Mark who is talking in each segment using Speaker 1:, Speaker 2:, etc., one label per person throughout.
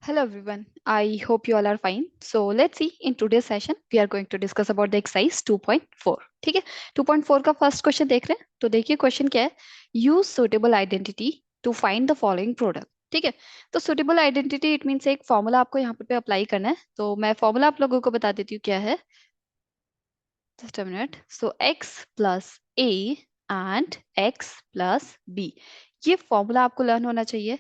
Speaker 1: Hello everyone. I hope you all are fine. So let's see. In today's session, we are going to discuss about the exercise 2.4. ठीक है 2.4 का first question देख रहे हैं. तो देखिए क्वेश्चन क्या है. Use suitable identity to find the following product. ठीक है. तो सुटेबल आइडेंटिटी इट मीन्स एक फॉर्मूला आपको यहाँ पे अप्लाई करना है. तो मैं फॉर्मूला आप लोगों को बता देती हूँ क्या है. Just a minute. So x plus a and x plus b. ये फॉर्मूला आपको लर्न होना चाहिए.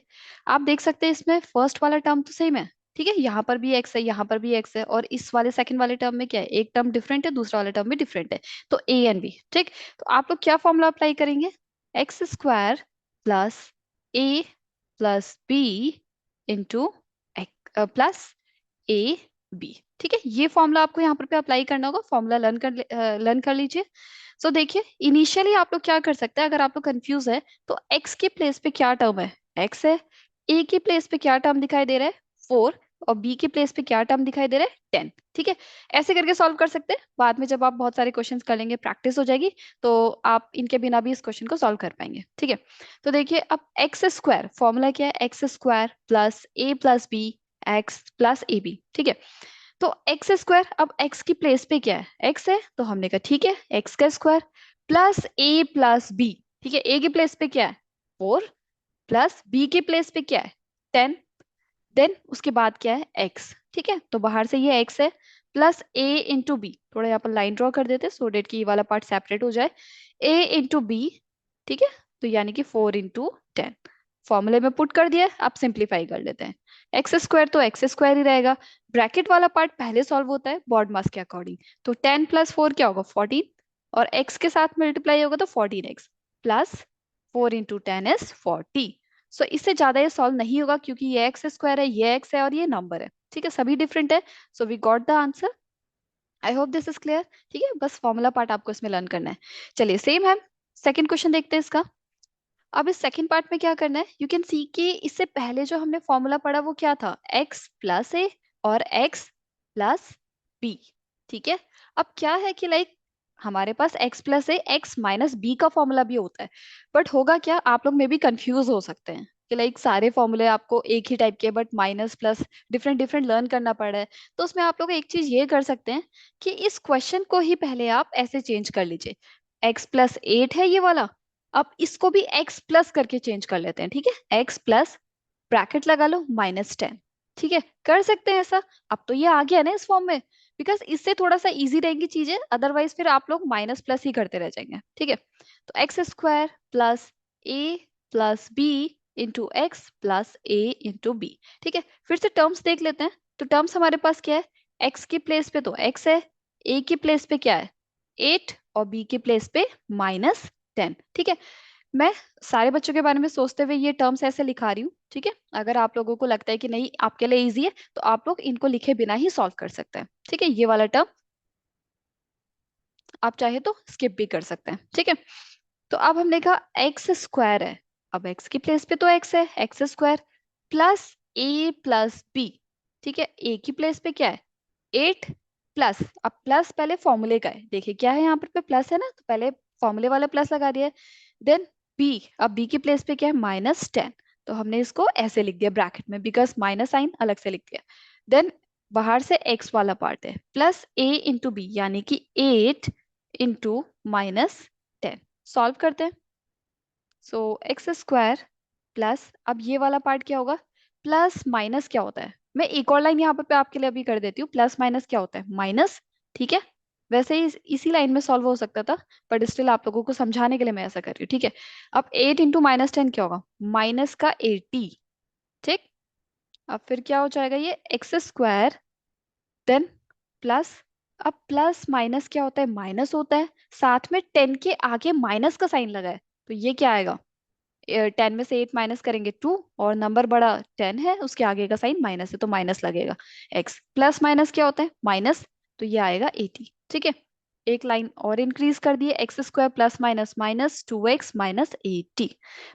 Speaker 1: आप देख सकते हैं इसमें फर्स्ट वाला टर्म तो सेम है. ठीक है. यहाँ पर भी x है, यहाँ पर भी x है, और इस वाले सेकंड वाले टर्म में क्या है, एक टर्म डिफरेंट है, दूसरा वाला टर्म भी डिफरेंट है. तो a एंड b. ठीक. तो आप लोग क्या फॉर्मूला अप्लाई करेंगे. X square plus a plus b into plus a b. ठीक है. ये फॉर्मूला आपको यहाँ पर पे अप्लाई करना होगा. फॉर्मूला लर्न कर लीजिए. सो देखिए इनिशियली आप लोग क्या कर सकते हैं. अगर आप लोग कंफ्यूज है तो x के प्लेस पे क्या टर्म है, x है. a के प्लेस पे क्या टर्म दिखाई दे रहा है, 4. और b के प्लेस पे क्या टर्म दिखाई दे रहा है, 10. ठीक है. ऐसे करके सॉल्व कर सकते हैं. बाद में जब आप बहुत सारे क्वेश्चंस कर लेंगे, प्रैक्टिस हो जाएगी, तो आप इनके बिना भी इस क्वेश्चन को सॉल्व कर पाएंगे. ठीक है. तो देखिए अब एक्स स्क्वायर फॉर्मूला क्या है, x square plus a plus b x plus a b. ठीक है. तो एक्स स्क्वायर, अब एक्स की प्लेस पे क्या है, एक्स है, तो हमने कहा ठीक है एक्स का square plus a plus B. ठीक है. ए की प्लेस पे क्या है, 4. प्लस बी की प्लेस पे क्या है, 10. देन उसके बाद क्या है, एक्स. ठीक है. तो बाहर से ये एक्स है प्लस ए इंटू बी. थोड़ा यहाँ पर लाइन ड्रॉ कर देते सो डेट की ये वाला पार्ट सेपरेट हो जाए. ए इंटू बी. ठीक है. तो यानी कि 4 इंटू 10. फॉर्मूले में पुट कर दिया. आप सिंप्लीफाई कर लेते हैं. एक्स स्क्वायर तो एक्स स्क्वायर ही रहेगा. ब्रैकेट वाला पार्ट पहले सॉल्व होता है बॉड मास के अकॉर्डिंग. तो 10 प्लस 4 क्या होगा, 14. और एक्स के साथ मल्टीप्लाई होगा तो 14x प्लस 4 इंटू 10 इज 40. सो इससे ज्यादा ये सॉल्व नहीं होगा क्योंकि ये एक्स स्क्वायर है, ये एक्स है, और ये नंबर है. ठीक है. सभी डिफरेंट है. So we got the answer. I hope this is clear. ठीक है. बस फॉर्मूला पार्ट आपको इसमें लर्न करना है. चलिए सेम है. सेकंड क्वेश्चन देखते हैं इसका. अब इस सेकंड पार्ट में क्या करना है, यू कैन सी कि इससे पहले जो हमने फॉर्मूला पढ़ा वो क्या था, एक्स प्लस ए और एक्स प्लस बी. ठीक है. अब क्या है कि लाइक हमारे पास x प्लस ए एक्स माइनस बी का फॉर्मूला भी होता है. बट होगा क्या, आप लोग में भी कंफ्यूज हो सकते हैं कि लाइक सारे फॉर्मूले आपको एक ही टाइप के but minus plus different different learn करना पड़ रहा है. तो उसमें आप लोग एक चीज ये कर सकते हैं कि इस क्वेश्चन को ही पहले आप ऐसे चेंज कर लीजिए. x+8 है ये वाला. अब इसको भी x प्लस करके चेंज कर लेते हैं. ठीक है. x प्लस ब्रैकेट लगा लो -10. ठीक है. कर सकते हैं ऐसा. अब तो ये आ गया ना इस फॉर्म में, बिकॉज इससे थोड़ा सा इजी रहेंगी चीजें. अदरवाइज फिर आप लोग माइनस प्लस ही करते रह जाएंगे. ठीक है. तो x square plus a plus b into x plus a into b. ठीक है. फिर से टर्म्स देख लेते हैं. तो टर्म्स हमारे पास क्या है, एक्स की प्लेस पे तो एक्स है, ए की प्लेस पे क्या है 8, और बी की प्लेस पे -10. ठीक है. मैं सारे बच्चों के बारे में सोचते हुए ये टर्म्स ऐसे लिखा रही हूँ. ठीक है. अगर आप लोगों को लगता है कि नहीं आपके लिए इजी है तो आप लोग इनको लिखे बिना ही सॉल्व कर सकते हैं. ठीक है. ये वाला टर्म आप चाहे तो स्किप भी कर सकते हैं. ठीक है. तो अब हमने कहा एक्स स्क्वायर है. अब एक्स की प्लेस पे तो एक्स है, x square plus a plus B. ठीक है. ए की प्लेस पे क्या है 8 प्लस. अब प्लस पहले फॉर्मूले का है. देखिए क्या है यहाँ पर पे प्लस है ना, तो पहले फॉर्मूले वाला प्लस लगा दिया. Then b. अब बी की प्लेस पे क्या है -10. तो हमने इसको ऐसे लिख दिया ब्रैकेट में, बिकॉज माइनस साइन अलग से लिख दिया. देन बाहर से एक्स वाला पार्ट है प्लस ए इंटू बी, यानी कि 8 इंटू -10. सॉल्व करते हैं. सो एक्स स्क्वायर प्लस, अब ये वाला पार्ट क्या होगा, प्लस माइनस क्या होता है. मैं एक और लाइन यहाँ पर पे आपके लिए अभी कर देती हूँ. प्लस माइनस क्या होता है, माइनस. ठीक है. वैसे ही इसी लाइन में सॉल्व हो सकता था, बट स्टिल आप लोगों को समझाने के लिए मैं ऐसा कर रही हूँ. ठीक है. अब 8 इंटू -10 क्या होगा, माइनस का 80. ठीक. अब फिर क्या हो जाएगा, ये एक्स स्क्वायर देन प्लस. अब प्लस माइनस क्या होता है, माइनस होता है. साथ में 10 के आगे माइनस का साइन लगा है, तो ये क्या आएगा, 10 में से 8 माइनस करेंगे 2, और नंबर बड़ा 10 है, उसके आगे का साइन माइनस है तो माइनस लगेगा. एक्स प्लस माइनस क्या होता है, माइनस. तो ये आएगा 80. ठीक है. एक लाइन और इंक्रीज कर दिए, x square plus minus minus 2x minus 80.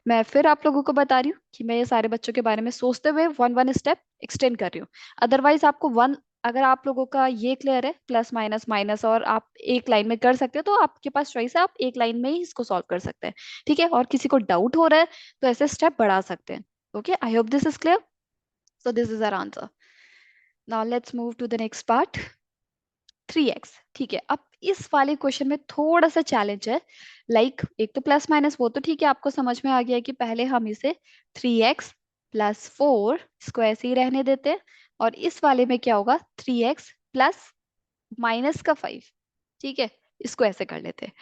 Speaker 1: मैं फिर आप लोगों को बता रही हूँ कि मैं ये सारे बच्चों के बारे में सोचते हुए वन वन स्टेप एक्सटेंड कर रही हूँ. अदरवाइज आपको वन, अगर आप लोगों का ये क्लियर है प्लस माइनस माइनस और आप एक लाइन में कर सकते हो, तो आपके पास चॉइस है, आप एक लाइन में ही इसको सॉल्व कर सकते हैं. ठीक है. और किसी को डाउट हो रहा है तो ऐसे स्टेप बढ़ा सकते हैं. Okay. I hope this is clear. So this is our answer. Now let's move to the next part. 3x, ठीक है। अब इस वाले क्वेश्चन में थोड़ा सा चैलेंज है। एक तो प्लस माइनस वो तो ठीक है, आपको समझ में आ गया है कि पहले हम इसे 3x+4 इसको ऐसे ही रहने देते हैं, और इस वाले में क्या होगा, 3x प्लस माइनस का 5, ठीक है, इसको ऐसे कर लेते हैं।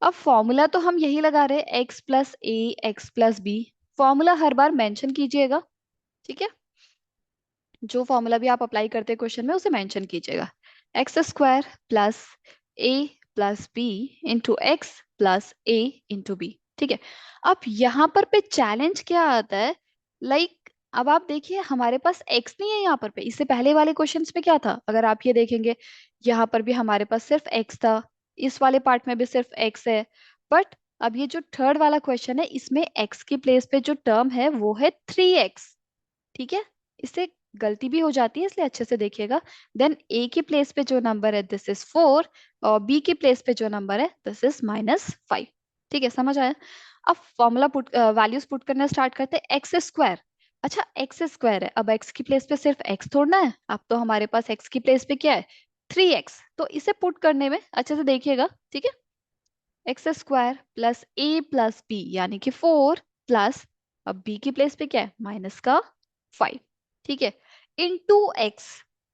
Speaker 1: अब फॉर्मूला तो हम यही लगा रहे हैं, x+a x+b। फॉर्मूला हर बार मेंशन कीजिएगा, ठीक है। जो फॉर्मूला भी आप अप्लाई करते हैं क्वेश्चन में उसे मेंशन कीजिएगा। x² plus a plus b into x plus a into b, ठीक है। अब यहाँ पर पे चैलेंज क्या आता है, अब आप देखिए हमारे पास x नहीं है यहाँ पर पे। इससे पहले वाले क्वेश्चंस में क्या था, अगर आप ये देखेंगे यहाँ पर भी हमारे पास सिर्फ x था, इस वाले पार्ट में भी सिर्फ x है। बट अब ये जो थर्ड वाला क्वेश्चन है, इसमें x की प्लेस पे जो टर्म है वो है 3x, ठीक है। इससे गलती भी हो जाती है, इसलिए अच्छे से देखिएगा। देन a की प्लेस पे जो नंबर है दिस इज 4, और b की प्लेस पे जो नंबर है दिस इज -5, ठीक है, समझ आया। अब फॉर्मूला वैल्यूज पुट करना स्टार्ट करते हैं। x², अच्छा x² है, अब x की प्लेस पे सिर्फ x थोड़ना है, अब तो हमारे पास x की प्लेस पे क्या है, 3x। तो इसे पुट करने में अच्छे से देखिएगा, ठीक है। x² plus a plus b यानी कि 4 प्लस, अब b की प्लेस पे क्या है, -5, ठीक है, इंटू x।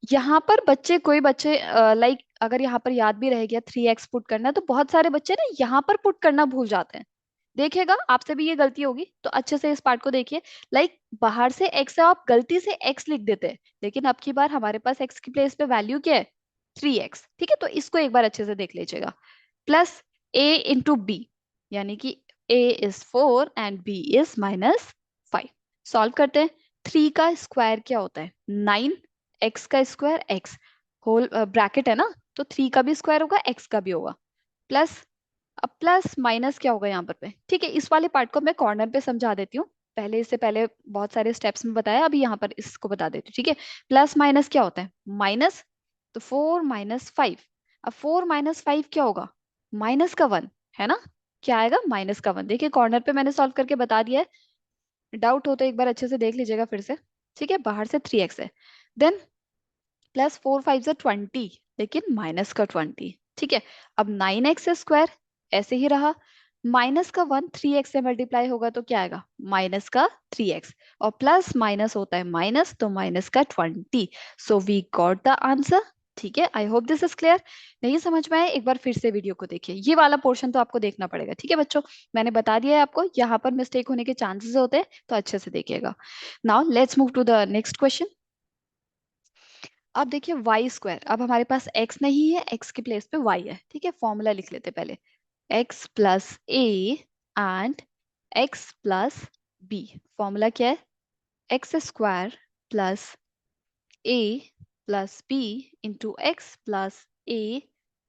Speaker 1: यहाँ पर बच्चे, कोई बच्चे अगर यहाँ पर याद भी रह गया 3x पुट करना है, तो बहुत सारे बच्चे ना यहाँ पर पुट करना भूल जाते हैं। देखिएगा आपसे भी ये गलती होगी, तो अच्छे से इस पार्ट को देखिए। बाहर से x है, आप गलती से x लिख देते हैं, लेकिन अब की बार हमारे पास x की प्लेस पे वैल्यू क्या है, 3x, ठीक है। तो इसको एक बार अच्छे से देख लीजिएगा। प्लस a इंटू बी, यानी कि a is 4 and b is -5। Solve करते हैं। 3 का स्क्वायर क्या होता है, 9, x का स्क्वायर x, होल ब्रैकेट है ना, तो 3 का भी स्क्वायर होगा, x का भी होगा, प्लस। अब प्लस माइनस क्या होगा यहाँ पर पे, ठीक है। इस वाले पार्ट को मैं कॉर्नर पे समझा देती हूँ, पहले इससे पहले बहुत सारे स्टेप्स में बताया, अभी यहाँ पर इसको बता देती हूँ, ठीक है। प्लस माइनस क्या होता है, माइनस, तो 4 - 5। अब 4 - 5 क्या होगा, -1, है ना। क्या आएगा, -1। देखिए कॉर्नर पे मैंने सॉल्व करके बता दिया है, डाउट हो तो एक बार अच्छे से देख लीजिएगा फिर से, ठीक है। बाहर से 3x है, देन प्लस 4 × 5 = 20, लेकिन माइनस का 20, ठीक है। अब 9x² ऐसे ही रहा, -1 3x से मल्टीप्लाई होगा तो क्या आएगा, -3x, और प्लस माइनस होता है माइनस, तो -20। So we got the answer, ठीक है। I hope this is clear. नहीं समझ में आए, एक बार फिर से वीडियो को देखिए, ये वाला पोर्शन तो आपको देखना पड़ेगा, ठीक है बच्चों। मैंने बता दिया है आपको, यहाँ पर मिस्टेक होने के चांसेस होते हैं, तो अच्छे से देखिएगा। Now let's move to the next question. अब देखिए y², अब हमारे पास x नहीं है, x की प्लेस पे y है, ठीक है। फॉर्मूला लिख लेते पहले, x plus a and x plus b। Formula क्या है, x² plus a plus b into x plus a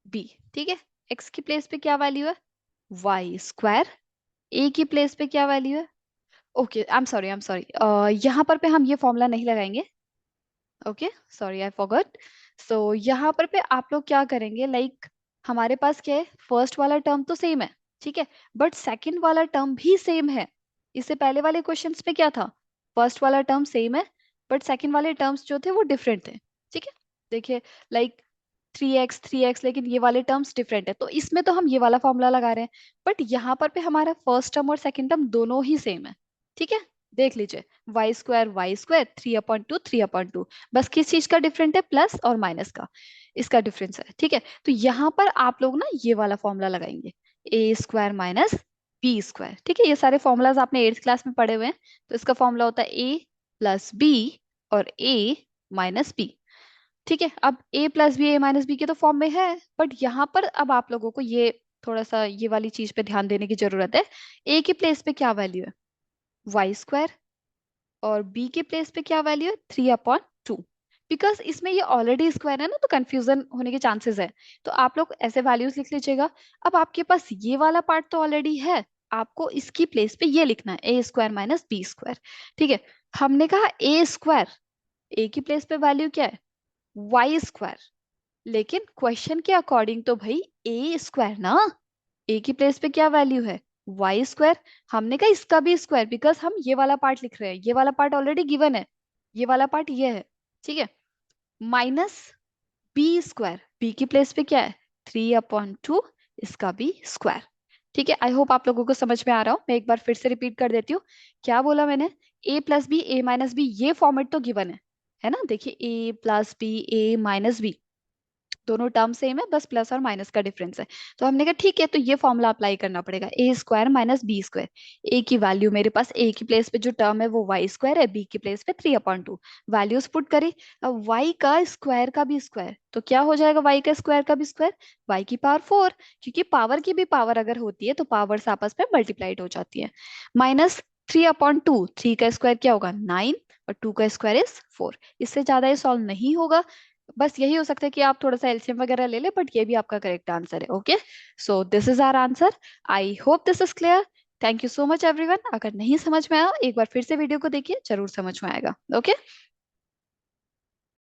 Speaker 1: b, ठीक है। x की प्लेस पे क्या वैल्यू है, y², a की प्लेस पे क्या वैल्यू है, ओके आई एम सॉरी, यहाँ पर पे हम ये फॉर्मूला नहीं लगाएंगे, ओके सॉरी आई फॉरगॉट। सो यहाँ पर पे आप लोग क्या करेंगे, हमारे पास क्या है, फर्स्ट वाला टर्म तो सेम है, ठीक है, बट सेकंड वाला टर्म भी सेम है। इससे पहले वाले क्वेश्चंस में क्या था, फर्स्ट वाला टर्म सेम है, बट सेकंड वाले टर्म्स जो थे वो डिफरेंट थे, ठीक है। देखिए लाइक 3x, लेकिन ये वाले टर्म्स डिफरेंट है, तो इसमें तो हम ये वाला फॉर्मूला लगा रहे हैं, बट यहाँ पर पे हमारा फर्स्ट टर्म और सेकंड टर्म दोनों ही सेम है, ठीक है। देख लीजिए, y² 3/2 3/2, बस किस चीज का डिफरेंट है, प्लस और माइनस का, इसका डिफरेंस है, ठीक है। तो यहाँ पर आप लोग ना ये वाला फॉर्मूला लगाएंगे, a² माइनस b², ठीक है। ये सारे फॉर्मूलाज आपने 8th क्लास में पढ़े हुए हैं, तो इसका फॉर्मूला होता है a प्लस b और a माइनस b, ठीक है। अब a plus b a minus b के तो फॉर्म में है, बट यहाँ पर अब आप लोगों को ये थोड़ा सा ये वाली चीज पे ध्यान देने की जरूरत है। a की प्लेस पे क्या वैल्यू है, y², और b के प्लेस पे क्या वैल्यू है, 3/2। बिकॉज इसमें ये ऑलरेडी स्क्वायर है ना, तो कंफ्यूजन होने के चांसेस है, तो आप लोग ऐसे वैल्यूज लिख लीजिएगा। अब आपके पास ये वाला पार्ट तो ऑलरेडी है, आपको इसकी प्लेस पे ये लिखना है, a² माइनस b², ठीक है। हमने कहा a², a की प्लेस पे वैल्यू क्या है, y², लेकिन क्वेश्चन के अकॉर्डिंग तो भाई a² ना, a की प्लेस पे क्या वैल्यू है, y²। हमने कहा इसका भी स्क्वायर, बिकॉज हम ये वाला पार्ट लिख रहे हैं, ये वाला पार्ट ऑलरेडी गिवन है, ये वाला पार्ट ये है, ठीक है। माइनस बी स्क्वायर, बी की प्लेस पे क्या है, 3/2, इसका बी स्क्वायर। ठीक है, आई होप आप लोगों को समझ में आ रहा हो। मैं एक बार फिर से रिपीट कर देती हूँ। क्या बोला मैंने, ए प्लस बी, ए माइनस बी, ये फॉर्मेट तो गिवन है ना। देखिए ए प्लस बी, ए माइनस बी, दोनों टर्म सेम है, बस प्लस और माइनस का डिफरेंस है। तो हमने कहा ठीक है, तो ये फॉर्मूला अप्लाई करना पड़ेगा, ए स्क्वायर माइनस बी स्क्वायर। ए की वैल्यू मेरे पास, ए की प्लेस पे जो टर्म है वो वाई स्क्वायर है, बी की प्लेस पे 3/2, वैल्यूज पुट करी। अब वाई का स्क्वायर का भी स्क्वायर, तो क्या हो जाएगा वाई का स्क्वायर का भी स्क्वायर, वाई की पावर 4, क्योंकि पावर की भी पावर अगर होती है तो पावर्स आपस में मल्टीप्लाइड हो जाती है। माइनस 3/2, 3 का स्क्वायर क्या होगा 9, और 2 का स्क्वायर इज 4। इससे ज्यादा ये सॉल्व नहीं होगा। बस यही हो सकता है कि आप थोड़ा सा एलसीएम वगैरह ले ले, बट ये भी आपका करेक्ट आंसर है। Okay, so this is our answer. I hope this is clear. Thank you so much everyone. अगर नहीं समझ में आया, एक बार फिर से वीडियो को देखिए, जरूर समझ में आएगा। ओके।